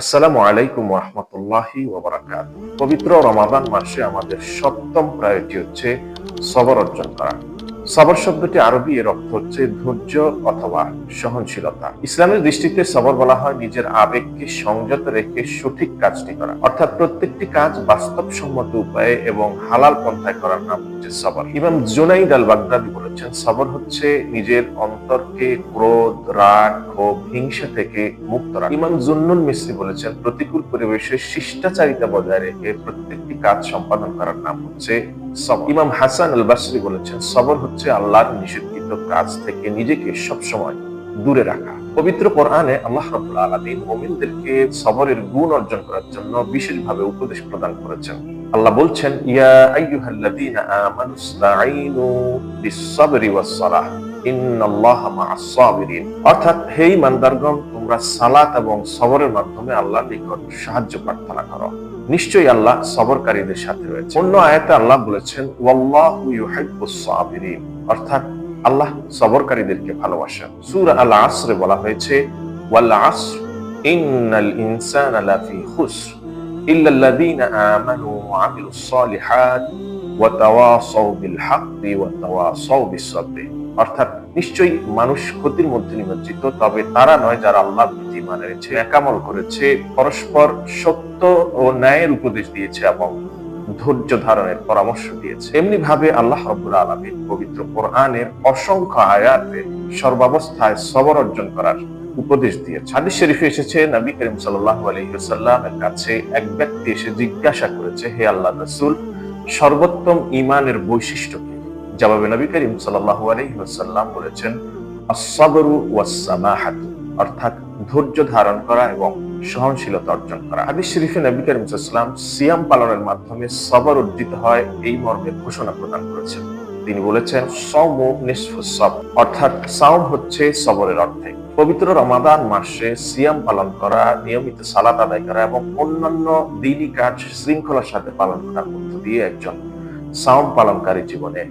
আসসালামু আলাইকুম ওয়া রাহমাতুল্লাহি ওয়া বারাকাতুহু। পবিত্র রমাদান মাসে আমাদের সপ্তম প্রায়োরিটি হচ্ছে সবর অর্জন করা। সবর শব্দটি আরবি, এর অর্থ হচ্ছে ধৈর্য অথবা সহনশীলতা। ইসলামের দৃষ্টিতে সবর বলা হয় নিজের আবেগকে সংযত রেখে সঠিক কাজটি করা, অর্থাৎ প্রত্যেকটি কাজ বাস্তবসম্মত উপায়ে এবং হালাল পন্থায় করার নাম হচ্ছে সবর। ইমাম জুনাইদ আল বাগদাদি বলেছেন, সবর হচ্ছে নিজের অন্তরকে ক্রোধ, রাগ, ক্ষোভ, হিংসা থেকে মুক্ত রাখা। ইমাম জুন্নুন মিসরি বলেছেন, প্রতিকূল পরিবেশে শিষ্টাচারিতা বজায় রেখে প্রত্যেকটি কাজ সম্পাদন করার নাম হচ্ছে সবর। ইমাম হাসান আল বাসরি বলেছেন, সবর হচ্ছে আল্লাহর নিষিদ্ধ কাজ থেকে নিজেকে সবসময় দূরে রাখা। পবিত্র কোরআনে আল্লাহ রাব্বুল আলামিন মুমিনদেরকে সবরের গুণ অর্জন করার জন্য বিশেষভাবে উপদেশ প্রদান করেছেন। আল্লাহ বলছেন, ইয়া আইয়ুহাল্লাযীনা আমানুসতাঈনু বিস-সাবরি ওয়াস-সালাহ ইন্নাল্লাহা মা'আস-সাবিরিন। অর্থাৎ হে ঈমানদারগণ, তোমরা সালাত এবং সবরের মাধ্যমে আল্লাহর নিকট সাহায্য প্রার্থনা করো, নিশ্চয়ই আল্লাহ সবরকারীদের সাথে রয়েছে। অন্য আয়াতে আল্লাহ বলেছেন, ওয়াল্লাহু ইউহিব্বুস-সাবিরিন, অর্থাৎ আল্লাহ সবরকারীদেরকে ভালোবাসেন। সূরা আল আসরে বলা হয়েছে, ওয়াল আসর ইন্নাল ইনসানা লাফি খুসর ইল্লাল্লাযীনা আমানু ওয়া আমিলুস সালিহাত ওয়া তাওয়াসাউ বিল হাক্কি ওয়া তাওয়াসাউ বিস সাবর। অর্থাৎ নিশ্চয়ই মানুষ ক্ষতির মধ্যে নিমজ্জিত, তবে তারা নয় যারা আল্লাহর প্রতি ঈমান এনেছে, নেক আমল করেছে, পরস্পর সত্য ও ন্যায়ের উপদেশ দিয়েছে এবং ধৈর্য ধারণের পরামর্শ দিয়েছে। এমনি ভাবে আল্লাহ রাব্বুল আলামিন পবিত্র কোরআনের অসংখ্য আয়াতে সর্বাবস্থায় সবর অর্জন করার উপদেশ দিয়েছে। হাদিস শরীফে এসেছে, নবী করিম সাল্লাল্লাহু আলাইহি ওয়াসাল্লামের কাছে এক ব্যক্তি এসে জিজ্ঞাসা করেছে, হে আল্লাহর রাসূল, সর্বোত্তম ঈমানের বৈশিষ্ট্য কি? জবাবে নবী করিম সাল্লাল্লাহু আলাইহি ওয়াসাল্লাম বলেছেন, আস-সাবরু ওয়াস-সামাহাতু, অর্থাৎ ধৈর্য ধারণ করা এবং সহনশীলতা অর্জন করা। হাদিস শরীফে নবী করিম সাল্লাল্লাহু আলাইহি ওয়াসাল্লাম সিয়াম পালনের মাধ্যমে সবর অর্জিত হয় এই মর্মে ঘোষণা প্রদান করেছেন। তিনি বলেছেন, সাওমু নিসফুস সাবর, অর্থাৎ সাওম হচ্ছে সবরের অর্ধেক। পবিত্র রমাদান মাসে সিয়াম পালন করা, নিয়মিত সালাত আদায় করা এবং অন্যান্য দ্বীনি কাজ শৃঙ্খলার সাথে পালন করার মধ্য দিয়ে একজন সাওম পালনকারী জীবনে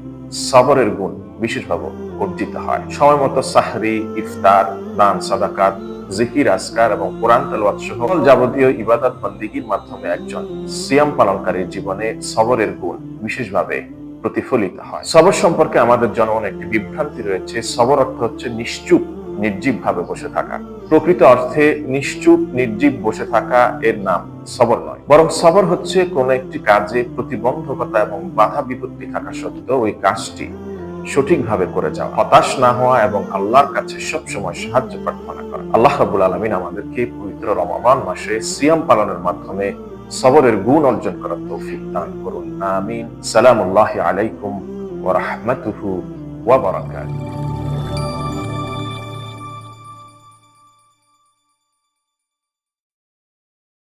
সবরের গুণ বিশেষভাবে অর্জিত হয়। সময় মতো সাহরি, ইফতার, দান, সাদাকাত, জিকির, আজকার এবং কোরআন তেলাওয়াত সহ যাবতীয় ইবাদত বন্দেগীর মাধ্যমে একজন সিয়াম পালনকারীর জীবনে সবরের গুণ বিশেষভাবে প্রতিফলিত হয়। সবর সম্পর্কে আমাদের জনমনে একটি বিভ্রান্তি রয়েছে। সবর অর্থ হচ্ছে নিশ্চুপ, নির্জীব ভাবে বসে থাকা। প্রকৃত অর্থে নিশ্চুপ, নির্জীব বসে থাকা এর নাম সবর নয়, বরং সবর হচ্ছে কোন একটি কাজে প্রতিবন্ধকতা এবং বাধা বিপত্তি থাকা সত্ত্বেও ওই কাজটি সঠিকভাবে করে যাওয়া, হতাশ না হওয়া এবং আল্লাহর কাছে সবসময় সাহায্য প্রার্থনা করা। আল্লাহ রাব্বুল আলামিন আমাদেরকে পবিত্র রমাদান মাসে সিয়াম পালনের মাধ্যমে সবরের গুণ অর্জন করার তৌফিক দান করুন। আমিন। সালামুল্লাহি আলাইকুম ওয়া রাহমাতুহু ওয়া বারাকাতুহু।